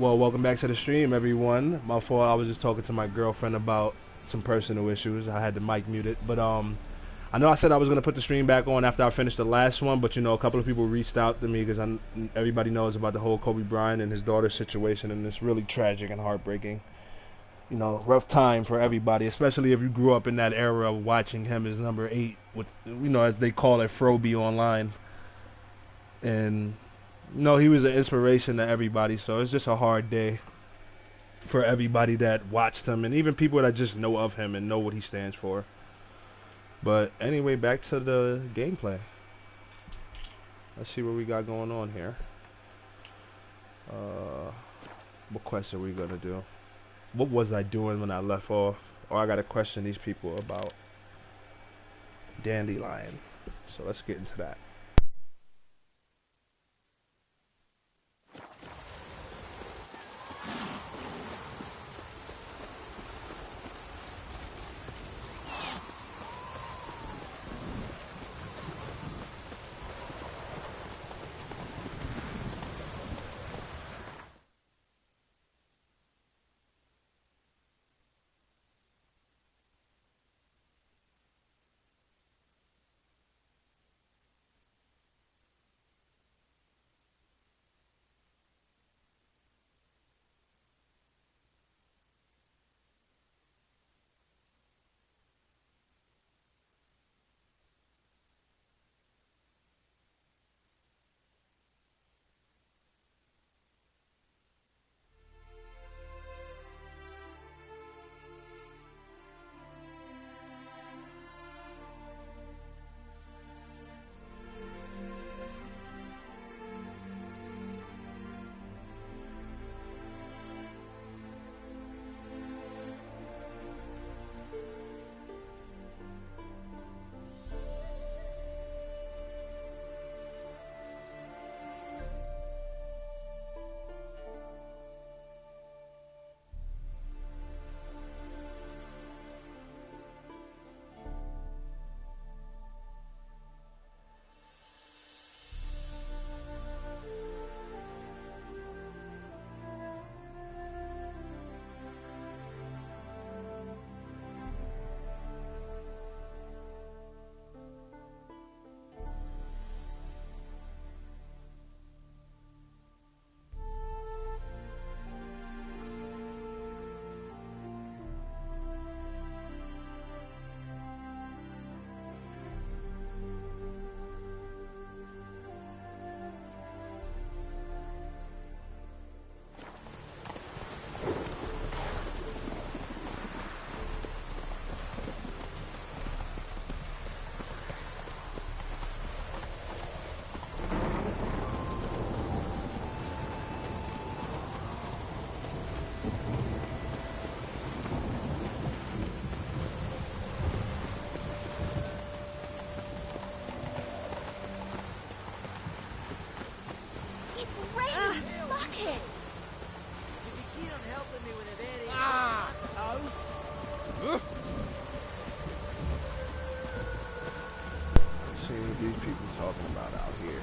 Well, welcome back to the stream, everyone. My fault. I was just talking to my girlfriend about some personal issues. I had the mic muted, but I know I said I was gonna put the stream back on after I finished the last one, but you know, a couple of people reached out to me because everybody knows about the whole Kobe Bryant and his daughter's situation, and it's really tragic and heartbreaking. You know, rough time for everybody, especially if you grew up in that era of watching him as number 8, with as they call it, Froby online, and no, he was an inspiration to everybody. So it's just a hard day for everybody that watched him, and even people that just know of him and know what he stands for. But anyway, back to the gameplay. Let's see what we got going on here. What quest are we gonna do? What was I doing when I left off? Or I gotta question these people about Dandelion. So let's get into that. These people talking about out here.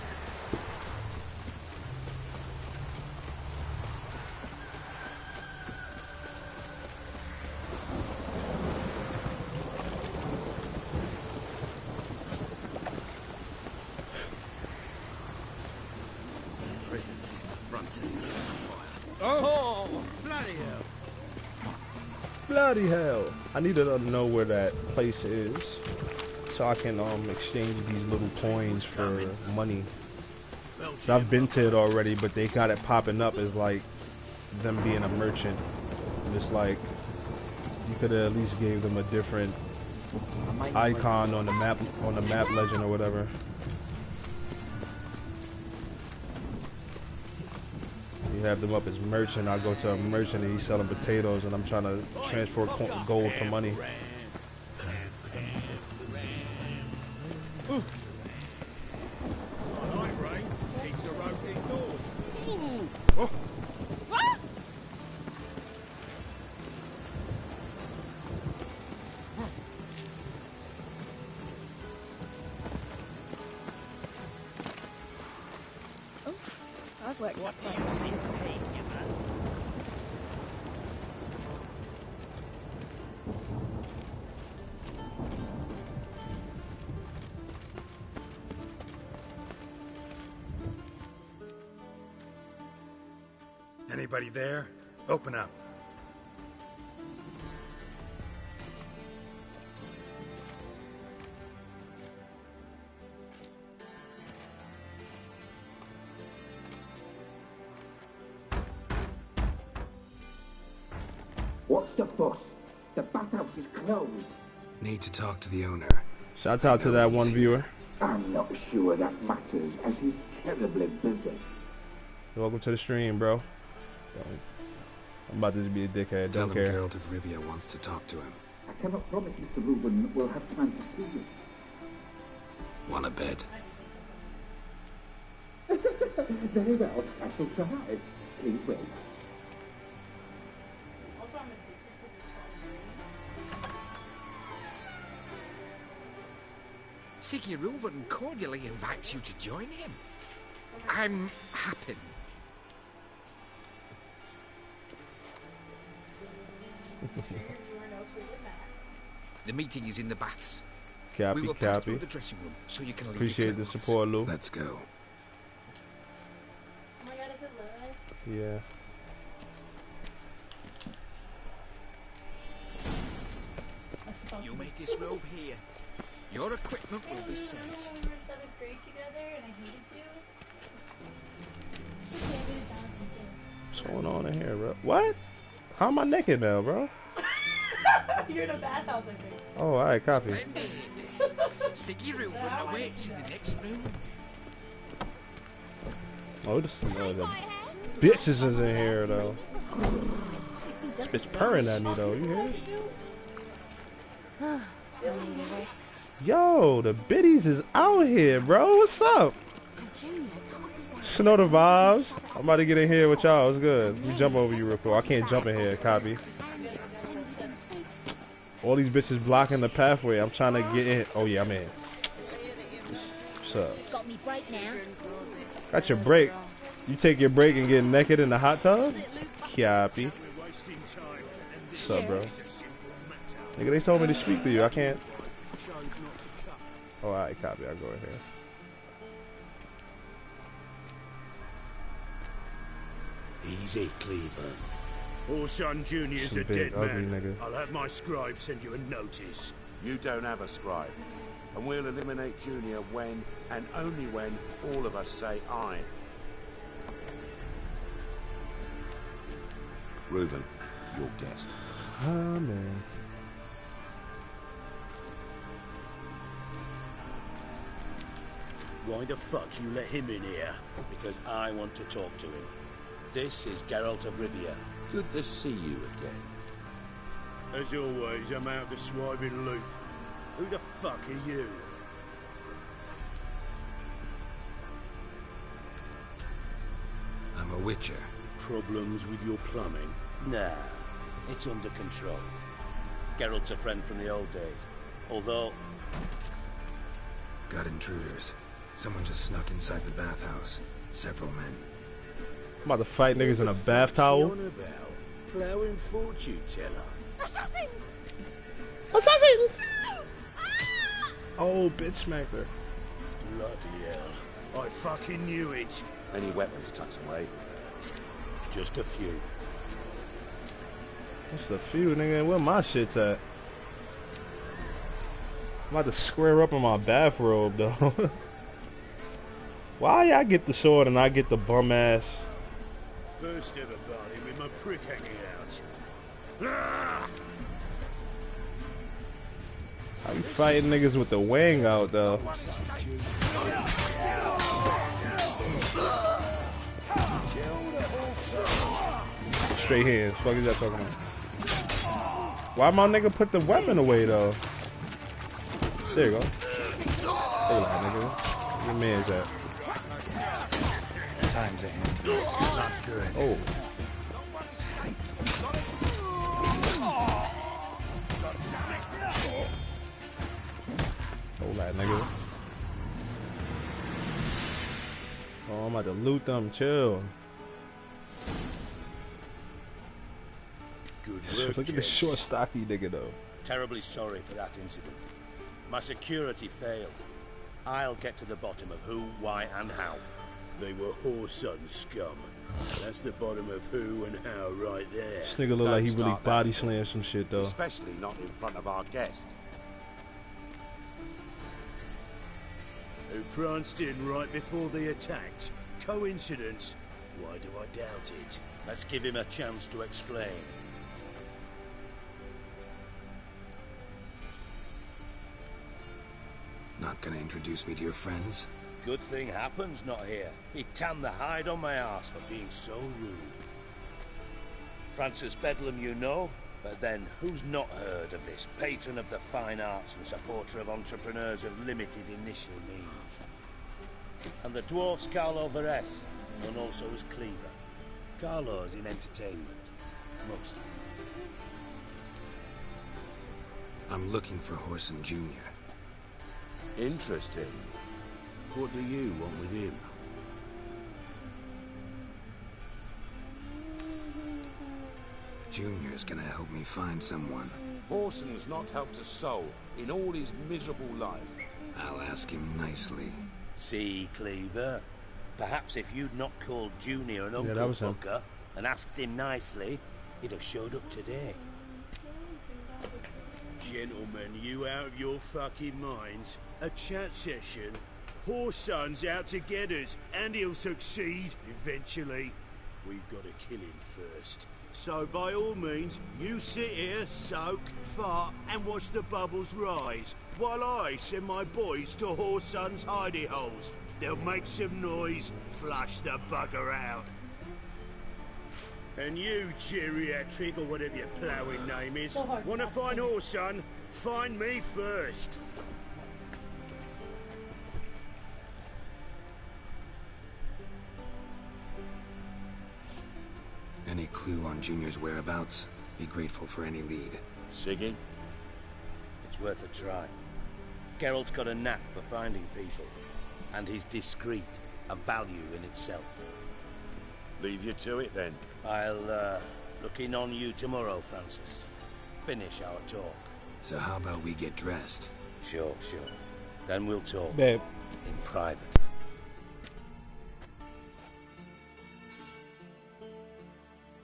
Presence is the front of the fire. Oh, bloody hell! Bloody hell! I need to know where that place is, so I can exchange these little coins for money. So I've been to it already, but they got it popping up as like them being a merchant. And it's like you could have at least gave them a different icon on the map legend or whatever. You have them up as merchant. I go to a merchant and he's selling potatoes, and I'm trying to transfer gold to money. What do you see, Pete? Anybody there? Open up. What's the fuss? The bathhouse is closed. Need to talk to the owner. Shouts out to that one viewer. I'm not sure that matters, as he's terribly busy. Welcome to the stream, bro. I'm about to be a dickhead. Tell Don't him care. Geralt of Rivia wants to talk to him. I cannot promise Mr. Reuben will have time to see you. Want a bed? Very well, I shall try. Please wait. Also, I'm addicted to this song. Siggy Reuven cordially invites you to join him. I'm happy. The meeting is in the baths. We will pass through the dressing room, so you can leave. Appreciate the support, Lou. Let's go. Oh my god, is it live? Yeah. You may disrobe here. Your equipment will be safe. Remember when we were in 7th grade together and I hated you? You can't get it down What's going on in here, bro? What? How am I naked now, bro? You're in a bathhouse, I think. Oh, alright, copy. Splendid. Siggy Reuven awaits in the next room. Oh, this the bitches is in here, though. This bitch purring at me, though. You hear this? Yo, the biddies is out here, bro. What's up? You know the vibes. I'm about to get in here with y'all. It's good. Let me jump over you real quick. I can't jump in here, copy. All these bitches blocking the pathway. I'm trying to get in. Oh, yeah, I'm in. What's up? Got me break now. Got your break. You take your break and get naked in the hot tub? Copy. What's up, bro? Nigga, they told me to speak to you. I can't. Oh, alright, copy. I'll go in here. Easy, Cleaver. Orson Jr.'s Some a big, dead ugly man. nigga. I'll have my scribe send you a notice. You don't have a scribe. And we'll eliminate Junior when, and only when, all of us say aye. Reuven, your guest. Oh, man. Why the fuck you let him in here? Because I want to talk to him. This is Geralt of Rivia. Good to see you again. As always, I'm out the swiving loop. Who the fuck are you? I'm a witcher. Problems with your plumbing? Nah, it's under control. Geralt's a friend from the old days. Although... Got intruders. Someone just snuck inside the bathhouse. Several men. I'm about to fight niggas in a bath towel. What's he on about? Plowing fortune teller. Assassins! Assassins! Oh, bitch smacked her. Bloody hell. I fucking knew it. Any weapons tucked away? Just a few. What's the few, nigga? Where my shit's at? I'm about to square up in my bathrobe, though. Why y'all get the sword and I get the bum ass? First ever party with my prick hanging out. Ah! How you fighting niggas with the wang out, though? Straight hands. Fuck is that talking about? Why my nigga put the weapon away, though? There you go. Hold on, nigga. Your man's at. Time's at hand. Not good. Oh. Hold that, nigga. Oh, I'm about to loot them. Chill. Good work, Look at the gents. short, stocky nigga, though. Terribly sorry for that incident. My security failed. I'll get to the bottom of who, why, and how. They were whoreson scum. That's the bottom of who and how right there. This nigga look like he Don't really start body that. slammed some shit though. Especially not in front of our guest. Who pranced in right before they attacked. Coincidence? Why do I doubt it? Let's give him a chance to explain. Not gonna introduce me to your friends? Good thing happens not here. He tanned the hide on my ass for being so rude. Francis Bedlam you know, but then who's not heard of this patron of the fine arts and supporter of entrepreneurs of limited initial means? And the dwarf's Carlo Veres, known also as Cleaver. Carlo's in entertainment, mostly. I'm looking for Horson Jr. Interesting. What do you want with him? Junior's gonna help me find someone. Horson's not helped a soul in all his miserable life. I'll ask him nicely. See, Cleaver? Perhaps if you'd not called Junior an that uncle was him. fucker and asked him nicely, he'd have showed up today. Gentlemen, you out of your fucking minds? A chat session? Horson's out to get us, and he'll succeed eventually. We've got to kill him first. So by all means, you sit here, soak, fart, and watch the bubbles rise, while I send my boys to Horson's hidey holes. They'll make some noise, flush the bugger out. And you, geriatric, or whatever your ploughing name is, So hard. want to find Horson? Find me first. Any clue on Junior's whereabouts? Be grateful for any lead. Siggy? It's worth a try. Geralt's got a knack for finding people, and he's discreet, a value in itself. Leave you to it then. I'll, look in on you tomorrow, Francis. Finish our talk. So how about we get dressed? Sure. Then we'll talk. Babe. In private.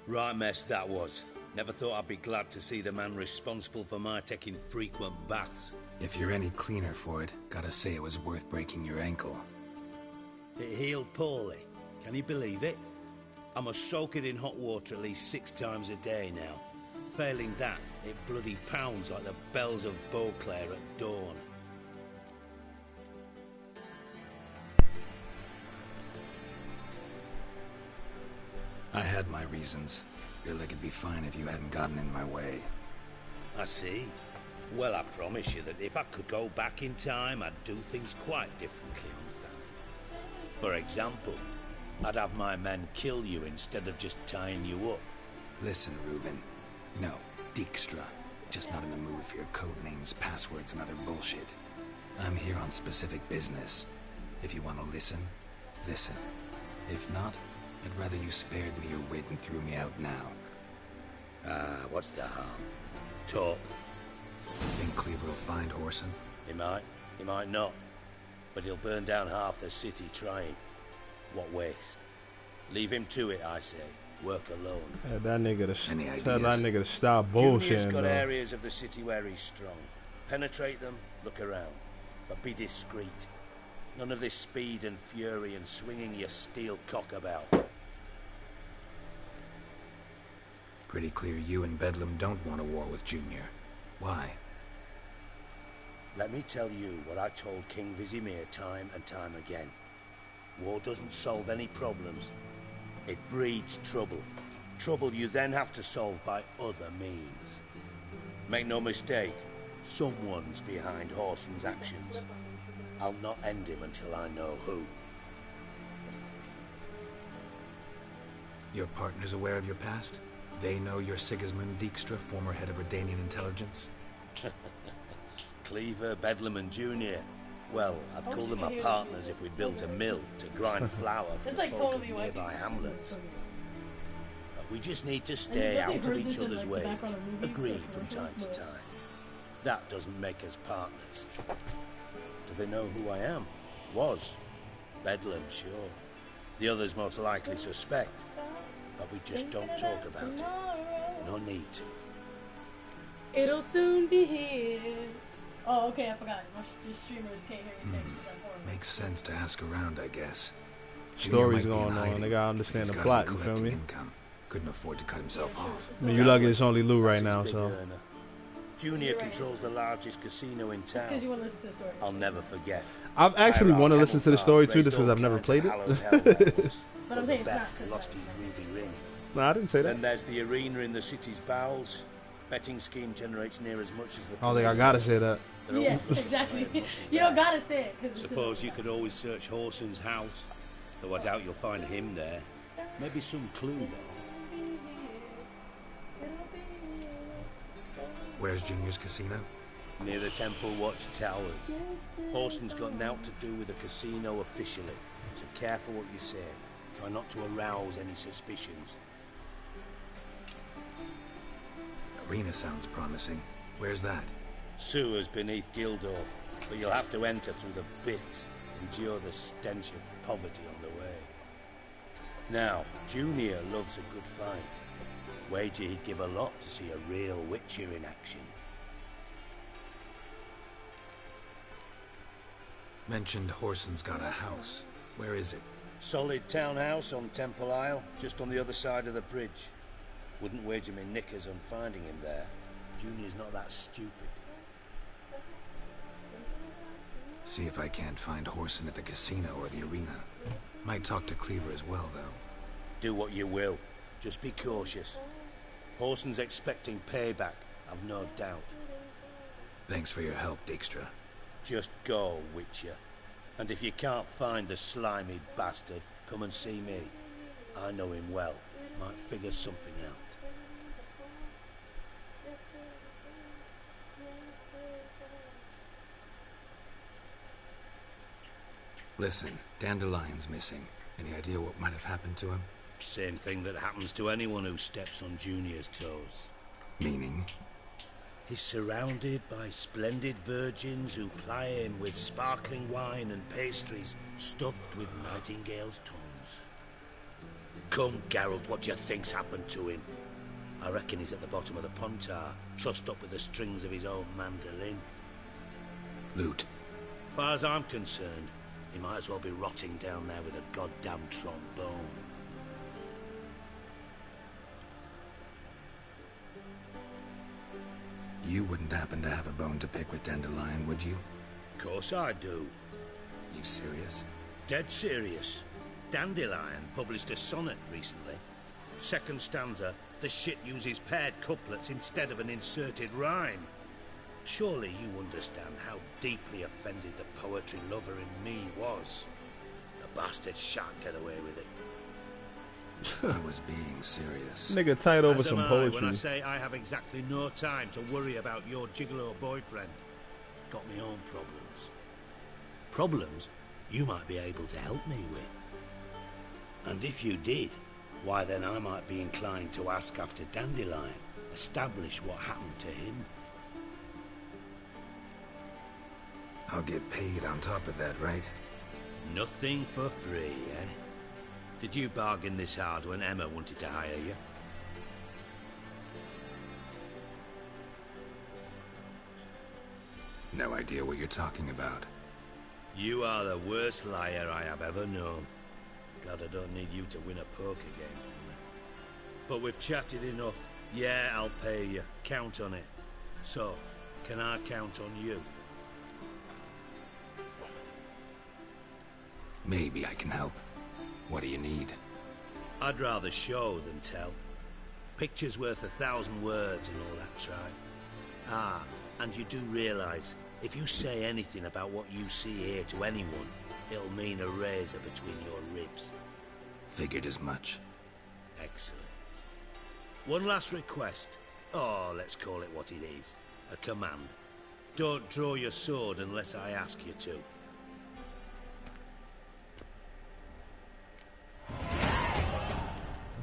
Right mess that was. Never thought I'd be glad to see the man responsible for my taking frequent baths. If you're any cleaner for it, gotta say it was worth breaking your ankle. It healed poorly. Can you believe it? I must soak it in hot water at least 6 times a day now. Failing that, it bloody pounds like the bells of Beauclair at dawn. I had my reasons. Feel like it'd be fine if you hadn't gotten in my way. I see. Well, I promise you that if I could go back in time, I'd do things quite differently on Thanet. For example, I'd have my men kill you instead of just tying you up. Listen, Reuben. No, Dijkstra. Just not in the mood for your code names, passwords, and other bullshit. I'm here on specific business. If you want to listen, listen. If not, I'd rather you spared me your wit and threw me out now. What's the harm? Talk. You think Cleaver will find Horson? He might not. But he'll burn down half the city trying. What waste? Leave him to it, I say. Work alone. Tell that nigga Any to tell that ideas? nigga to stop Junior's bullshitting. got though. areas of the city where he's strong. Penetrate them, look around. But be discreet. None of this speed and fury and swinging your steel cock about. Pretty clear you and Bedlam don't want a war with Junior. Why? Let me tell you what I told King Vizimir time and time again. War doesn't solve any problems. It breeds trouble. Trouble you then have to solve by other means. Make no mistake, someone's behind Horson's actions. I'll not end him until I know who. Your partner's aware of your past? They know you're Sigismund Dijkstra, former head of Redanian intelligence? Cleaver, Bedlam and Junior. Well, I'd call them my partners if we'd built a mill to grind flour for It's the like folk totally of like nearby hamlets. But we just need to And stay you out of heard each this in, other's like, the ways. background of movies, Agree like from time commercials, to but- time. That doesn't make us partners. Do they know who I am? Was. Bedlam, sure. The others most likely suspect. but we just don't talk about it. No need to. It'll soon be here. Oh, okay, I forgot. Most streamers can't hear you saying that. Makes sense to ask around, I guess. Stories going on. They gotta understand the plot. You feel me? Income. Couldn't afford to cut himself off. I mean, you lucky it's only Lou right now, so. Junior controls the largest casino in town. Because you want to listen to the story. I'll never forget. I've actually want to listen to the story too, just because I've never played it. But I'm saying it's not. Lost his ruby ring. No, I didn't say that. Then there's the arena in the city's bowels. Betting scheme generates near as much as the. I don't think I gotta say that. Yeah, exactly. You don't gotta say it. Suppose you could always search Horson's house, though I doubt you'll find him there. Maybe some clue though. Where's Junior's casino? Near the Temple Watch Towers. Horson's got nought to do with the casino officially, so careful what you say. Try not to arouse any suspicions. Arena sounds promising. Where's that? Sewers beneath Gildorf, but you'll have to enter through the bits, endure the stench of poverty on the way. Now, Junior loves a good fight. Wager he'd give a lot to see a real Witcher in action. Mentioned Horson's got a house. Where is it? Solid townhouse on Temple Isle, just on the other side of the bridge. Wouldn't wager me knickers on finding him there. Junior's not that stupid. See if I can't find Horson at the casino or the arena. Might talk to Cleaver as well, though. Do what you will. Just be cautious. Horson's expecting payback, I've no doubt. Thanks for your help, Dijkstra. Just go, Witcher. And if you can't find the slimy bastard, come and see me. I know him well. Might figure something out. Listen, Dandelion's missing. Any idea what might have happened to him? Same thing that happens to anyone who steps on Junior's toes. Meaning? He's surrounded by splendid virgins who ply him with sparkling wine and pastries stuffed with nightingales' tongues. Come, Geralt, what do you think's happened to him? I reckon he's at the bottom of the Pontar, trussed up with the strings of his own mandolin. Loot. As far as I'm concerned, he might as well be rotting down there with a goddamn trombone. You wouldn't happen to have a bone to pick with Dandelion, would you? Of course I do. You serious? Dead serious. Dandelion published a sonnet recently. Second stanza, the shit uses paired couplets instead of an inserted rhyme. Surely you understand how deeply offended the poetry lover in me was. The bastard shan't get away with it. I was being serious. Nigga tight over As some am I poetry. when I say I have exactly no time to worry about your gigolo boyfriend. Got me own problems. Problems you might be able to help me with. And if you did, why then I might be inclined to ask after Dandelion, establish what happened to him. I'll get paid on top of that, right? Nothing for free, eh? Did you bargain this hard when Emma wanted to hire you? No idea what you're talking about. You are the worst liar I have ever known. Glad I don't need you to win a poker game for me. But we've chatted enough. Yeah, I'll pay you. Count on it. So, can I count on you? Maybe I can help. What do you need? I'd rather show than tell. Picture's worth 1,000 words and all that tribe. Ah, and you do realize, if you say anything about what you see here to anyone, it'll mean a razor between your ribs. Figured as much. Excellent. One last request. Oh, let's call it what it is. A command. Don't draw your sword unless I ask you to.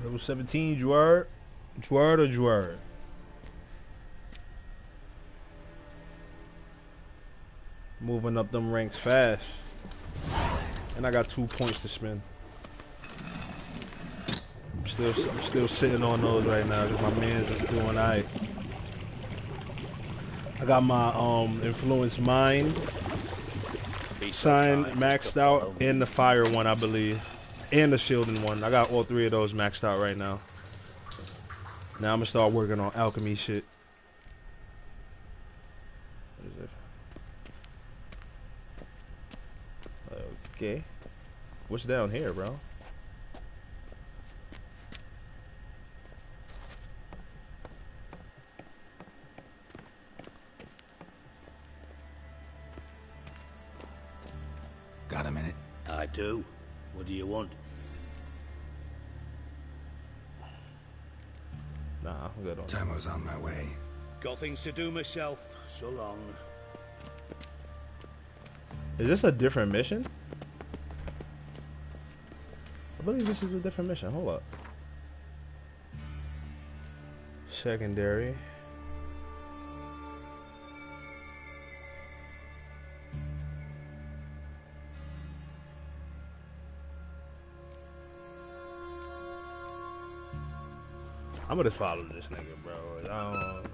Level 17, Dward. Dward or Dward? Moving up them ranks fast. And I got 2 points to spend. I'm still sitting on those right now because my man's is doing alright. I got my influence mind sign maxed out and the fire one, I believe, and the shielding one. I got all three of those maxed out right now. Now I'm gonna start working on alchemy shit. What is it? Okay. What's down here, bro? Got a minute? I do. What do you want? Nah, I'm good on that. Timer's on my way. Got things to do myself. So long. Is this a different mission? I believe this is a different mission. Hold up. Secondary. I'm gonna follow this nigga, bro.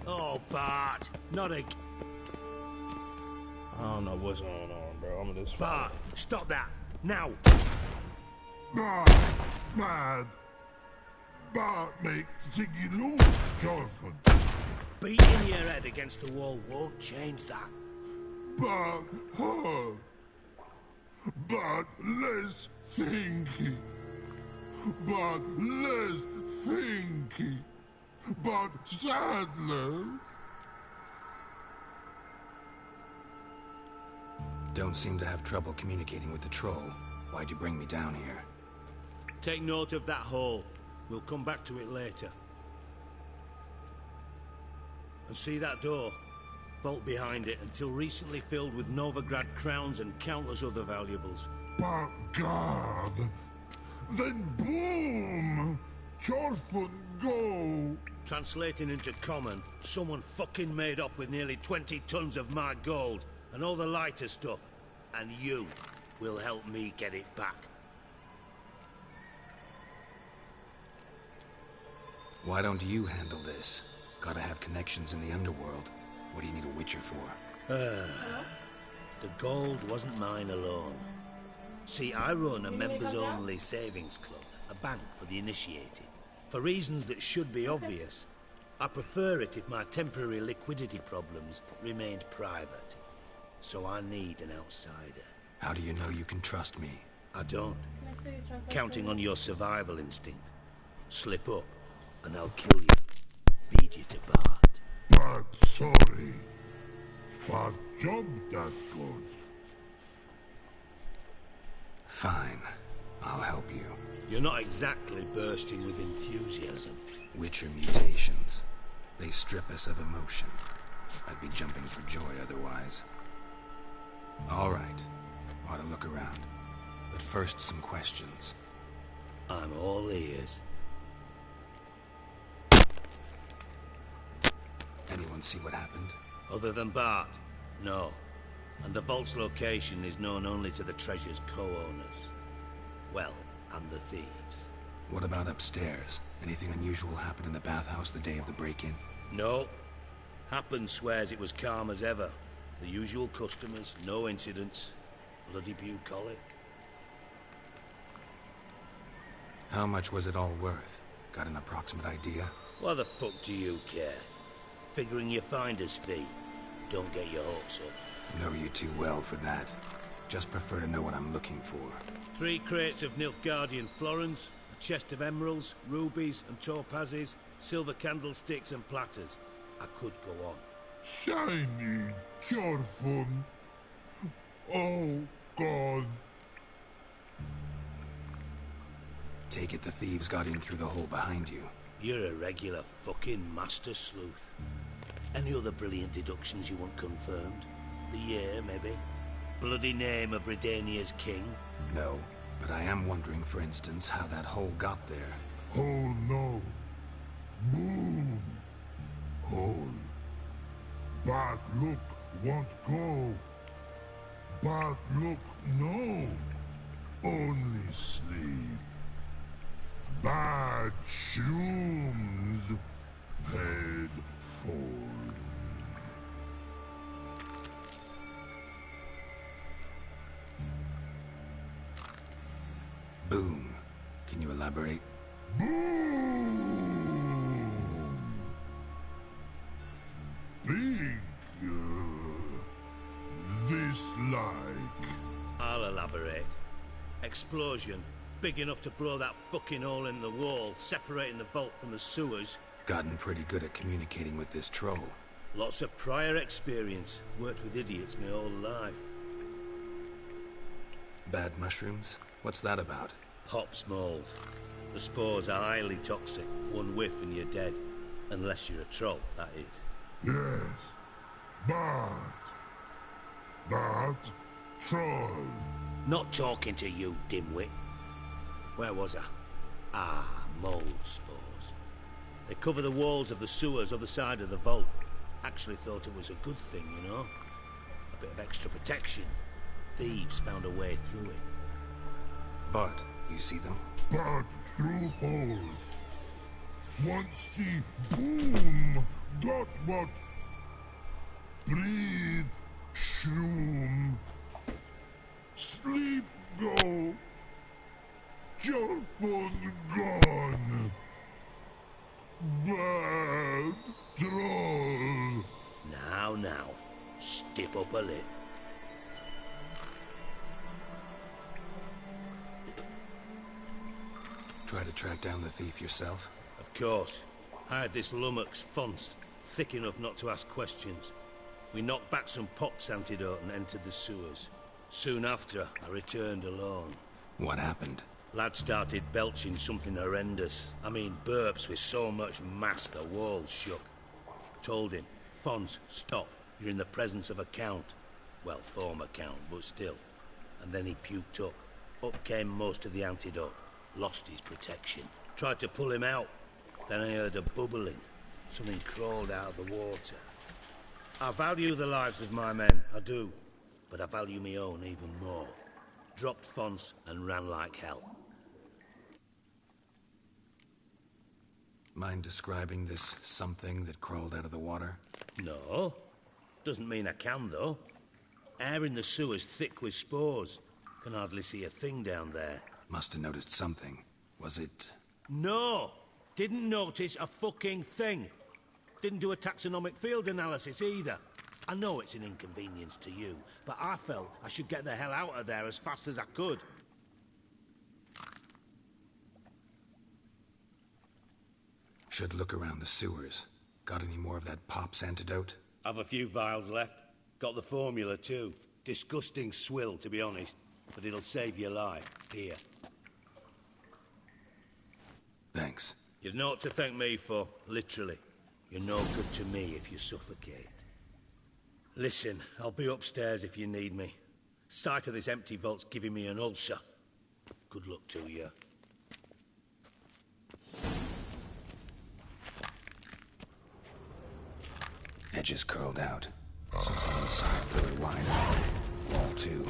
Oh, Bart. Not a... I don't know what's going on, bro. I'm gonna just follow. Bart, stop that. Now. Bad. Bart makes Ziggy lose, Jonathan. Beating your head against the wall won't change that. Bart hurt. Bart less thinky. Bart less thinky. But sadly... Don't seem to have trouble communicating with the troll. Why'd you bring me down here? Take note of that hole. We'll come back to it later. And see that door? Vault behind it, until recently filled with Novigrad crowns and countless other valuables. But God... Then boom! Jorfun go! Translating into common, someone fucking made off with nearly 20 tons of my gold and all the lighter stuff. And you will help me get it back. Why don't you handle this? Gotta have connections in the underworld. What do you need a witcher for? The gold wasn't mine alone. See, I run a members-only savings club, a bank for the initiated. For reasons that should be obvious, I prefer it if my temporary liquidity problems remained private. So I need an outsider. How do you know you can trust me? I don't. Counting on your survival instinct. Slip up, and I'll kill you. Feed you to Bart. But sorry. But job that good. Fine. I'll help you. You're not exactly bursting with enthusiasm. Witcher mutations. They strip us of emotion. I'd be jumping for joy otherwise. All right. Ought to look around. But first, some questions. I'm all ears. Anyone see what happened? Other than Bart? No. And the vault's location is known only to the treasure's co-owners. Well, and the thieves. What about upstairs? Anything unusual happen in the bathhouse the day of the break-in? No. Happen swears it was calm as ever. The usual customers, no incidents. Bloody bucolic. How much was it all worth? Got an approximate idea? Why the fuck do you care? Figuring your finder's fee. Don't get your hopes up. Know you too well for that. Just prefer to know what I'm looking for. 3 crates of Nilfgaardian florins, a chest of emeralds, rubies and topazes, silver candlesticks and platters. I could go on. Shiny Jorfun. Oh, God. Take it the thieves got in through the hole behind you. You're a regular fucking master sleuth. Any other brilliant deductions you want confirmed? The year, maybe? Bloody name of Redania's king? No, but I am wondering, for instance, how that hole got there. Hole no. Boom. Hole. Bad look won't go. Bad look no. Only sleep. bad shoes paid for. Boom. Can you elaborate? Boom! Big, this like. I'll elaborate. Explosion. Big enough to blow that fucking hole in the wall, separating the vault from the sewers. Gotten pretty good at communicating with this troll. Lots of prior experience. Worked with idiots my whole life. Bad mushrooms? What's that about? Pops mold. The spores are highly toxic. One whiff and you're dead. Unless you're a troll, that is. Yes, but troll. Not talking to you, dimwit. Where was I? Ah, mold spores. They cover the walls of the sewers other side of the vault. Actually thought it was a good thing, you know? A bit of extra protection. Thieves found a way through it. But, you see them? But through holes. Want see boom, got what? Breathe, shroom. Sleep go. Your phone gone. Bad troll. Now, stiff up a lip. Try to track down the thief yourself? Of course. I had this lummox Fonce, thick enough not to ask questions. We knocked back some Pop's antidote and entered the sewers. Soon after, I returned alone. What happened? Lad started belching something horrendous. I mean, burps with so much mass the walls shook. Told him, Fonce, stop. You're in the presence of a count. Well, former count, but still. And then he puked up. Up came most of the antidote. Lost his protection. Tried to pull him out. Then I heard a bubbling. Something crawled out of the water. I value the lives of my men, I do. But I value my own even more. Dropped Fonce and ran like hell. Mind describing this something that crawled out of the water? No. Doesn't mean I can, though. Air in the sewer's thick with spores. Can hardly see a thing down there. Must have noticed something. Was it... No! Didn't notice a fucking thing. Didn't do a taxonomic field analysis either. I know it's an inconvenience to you, but I felt I should get the hell out of there as fast as I could. Should look around the sewers. Got any more of that Pop's antidote? I've a few vials left. Got the formula too. Disgusting swill, to be honest. But it'll save your life. Here. Thanks. You've naught to thank me for, literally. You're no good to me if you suffocate. Listen, I'll be upstairs if you need me. Sight of this empty vault's giving me an ulcer. Good luck to you. Edges curled out. Something inside really wide. Wall too.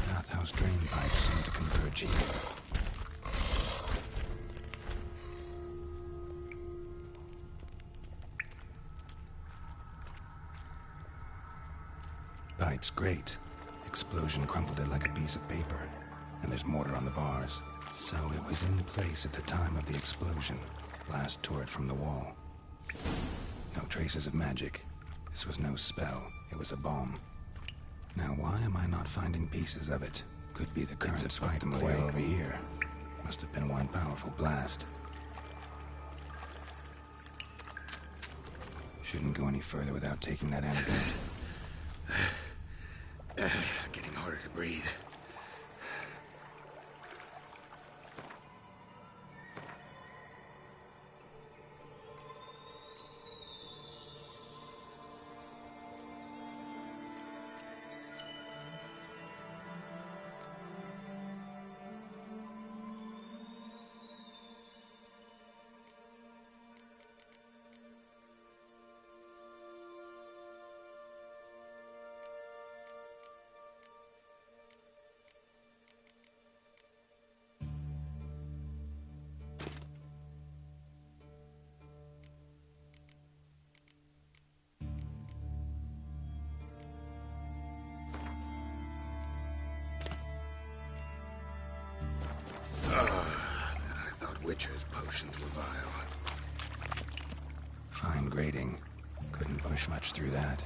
Bathhouse drain pipes seem to converge here. Pipe's great. Explosion crumpled it like a piece of paper. And there's mortar on the bars. So it was in place at the time of the explosion. Blast tore it from the wall. No traces of magic. This was no spell. It was a bomb. Now why am I not finding pieces of it? Could be the current swept them away over here. Must have been one powerful blast. Shouldn't go any further without taking that antidote. Getting harder to breathe. potions were vile. Fine grading. Couldn't push much through that.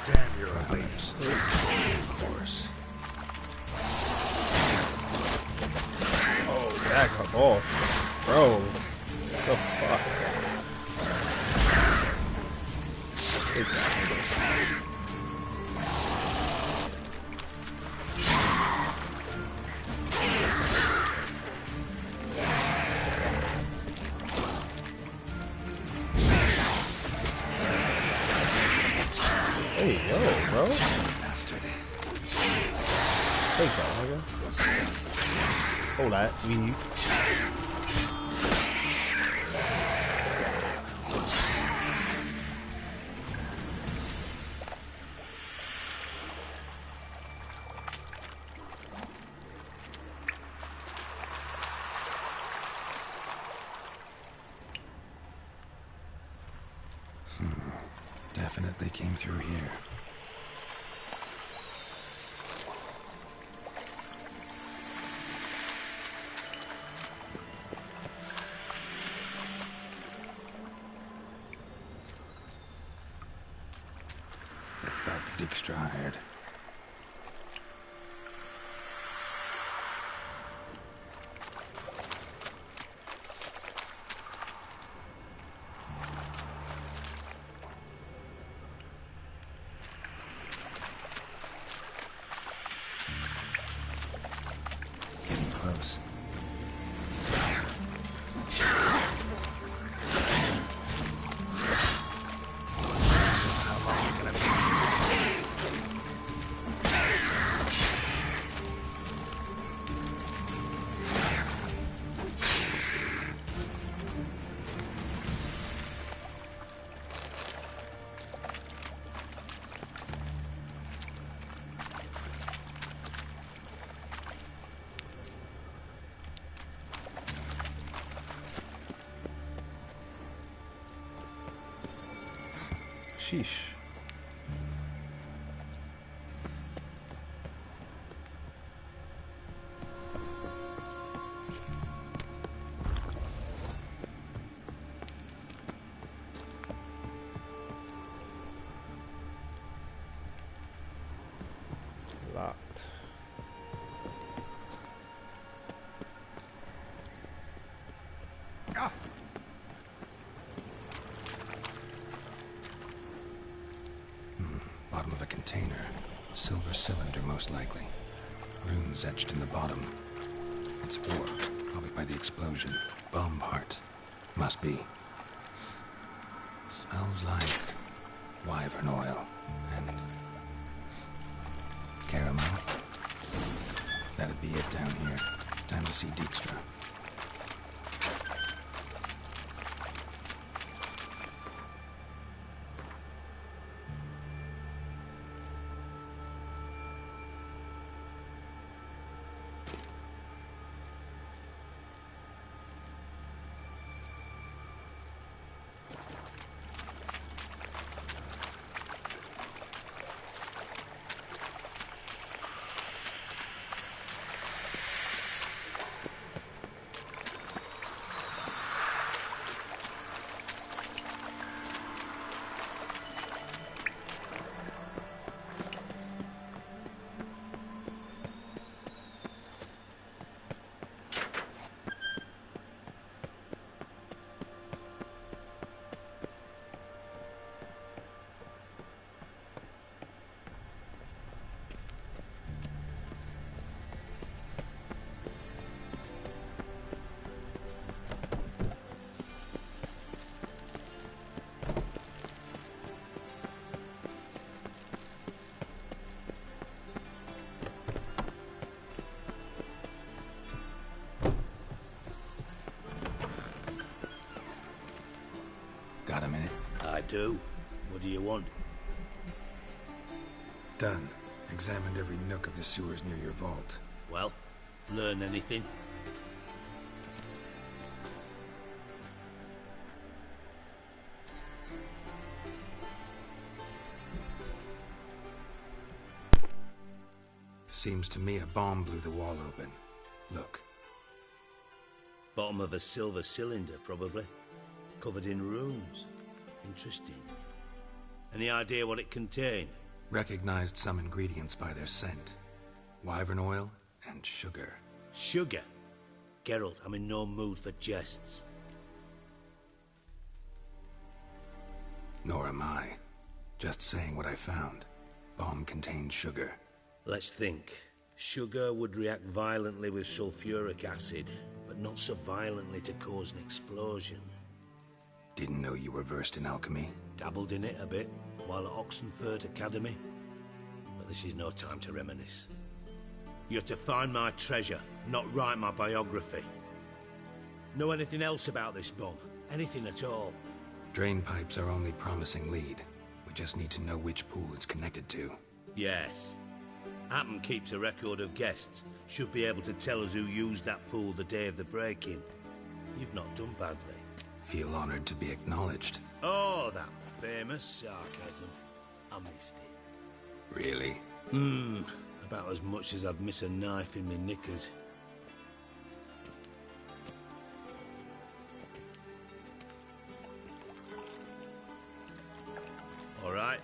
Damn your Promise. obese. Of course. Oh, back up off. Bro. What the fuck? Take that, nigga. Hey, yo, bro. Bastard. Take that, nigga. Hold that. Leave. Definitely came through here. Thought Dijkstra hired. Getting close. Sheesh. Locked. Bottom of a container. Silver cylinder, most likely. Runes etched in the bottom. It's warped, probably by the explosion. Bomb part. Must be. Smells like wyvern oil and caramel. That'd be it down here. Time to see Dijkstra. Got a minute? I do. What do you want? Done. Examined every nook of the sewers near your vault. Well, learn anything? Seems to me a bomb blew the wall open. Look. Bottom of a silver cylinder, probably. Covered in runes. Interesting. Any idea what it contained? Recognized some ingredients by their scent. Wyvern oil and sugar. Sugar? Geralt, I'm in no mood for jests. Nor am I. Just saying what I found. Bomb contained sugar. Let's think. Sugar would react violently with sulfuric acid, but not so violently to cause an explosion. Didn't know you were versed in alchemy. Dabbled in it a bit, while at Oxenford Academy. But this is no time to reminisce. You're to find my treasure, not write my biography. Know anything else about this bomb? Anything at all? Drain pipes are only promising lead. We just need to know which pool it's connected to. Yes. Happen keeps a record of guests. Should be able to tell us who used that pool the day of the break-in. You've not done badly. Feel honored to be acknowledged. Oh, that famous sarcasm. I missed it. Really? About as much as I'd miss a knife in me knickers. All right.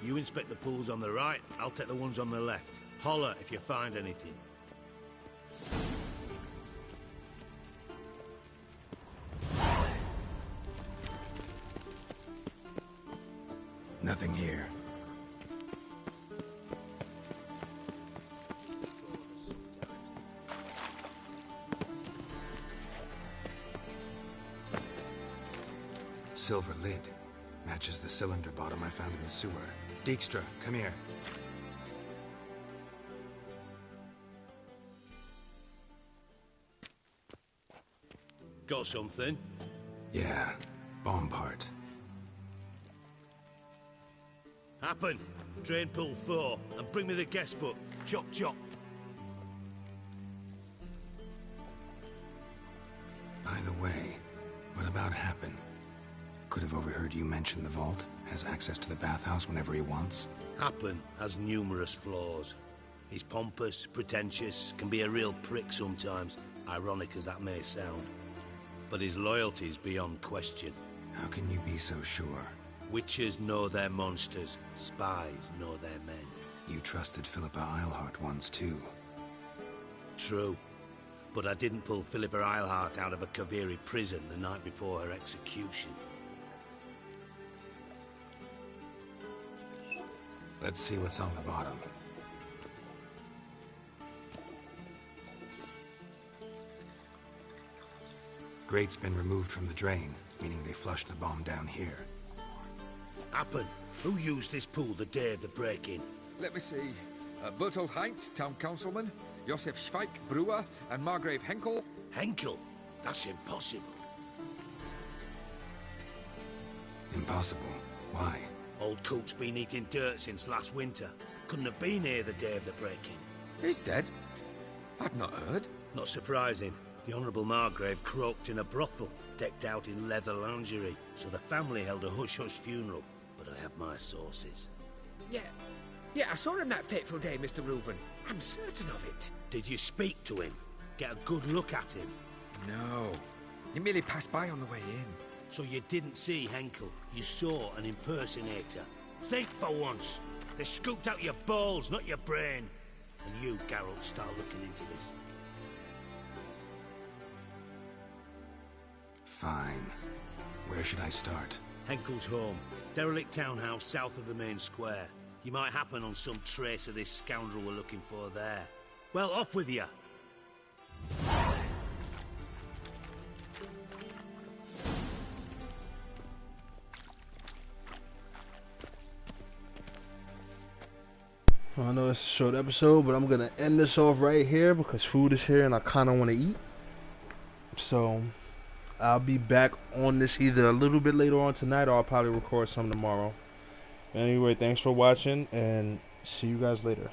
You inspect the pools on the right, I'll take the ones on the left. Holler if you find anything. Nothing here. Silver lid. Matches the cylinder bottom I found in the sewer. Dijkstra, come here. Got something? Yeah, bomb part. Happen. Drain pool 4, and bring me the guest book. Chop chop. By the way, what about Happen? Could have overheard you mention the vault. Has access to the bathhouse whenever he wants. Happen has numerous flaws. He's pompous, pretentious, can be a real prick sometimes, ironic as that may sound. But his loyalty's beyond question. How can you be so sure? Witches know their monsters, spies know their men. You trusted Philippa Eilhart once too. True. But I didn't pull Philippa Eilhart out of a Kaviri prison the night before her execution. Let's see what's on the bottom. Grate's been removed from the drain, meaning they flushed the bomb down here. Happen. Who used this pool the day of the break-in? Let me see. Bertolt Heinz, town councilman, Josef Schweik, brewer, and Margrave Henkel. Henkel? That's impossible. Impossible. Why? Old Coot's been eating dirt since last winter. Couldn't have been here the day of the break-in. He's dead? I'd not heard. Not surprising. The Honourable Margrave croaked in a brothel, decked out in leather lingerie, so the family held a hush-hush funeral. But I have my sources. Yeah, I saw him that fateful day, Mr. Reuven. I'm certain of it. Did you speak to him? Get a good look at him? No. He merely passed by on the way in. So you didn't see Henkel. You saw an impersonator. Think for once. They scooped out your balls, not your brain. And you, Geralt, start looking into this. Fine. Where should I start? Henkel's home. Derelict townhouse south of the main square. You might happen on some trace of this scoundrel we're looking for there. Well, off with you. I know it's a short episode, but I'm gonna end this off right here because food is here and I kind of want to eat. So I'll be back on this either a little bit later on tonight or I'll probably record some tomorrow. Anyway, thanks for watching and see you guys later.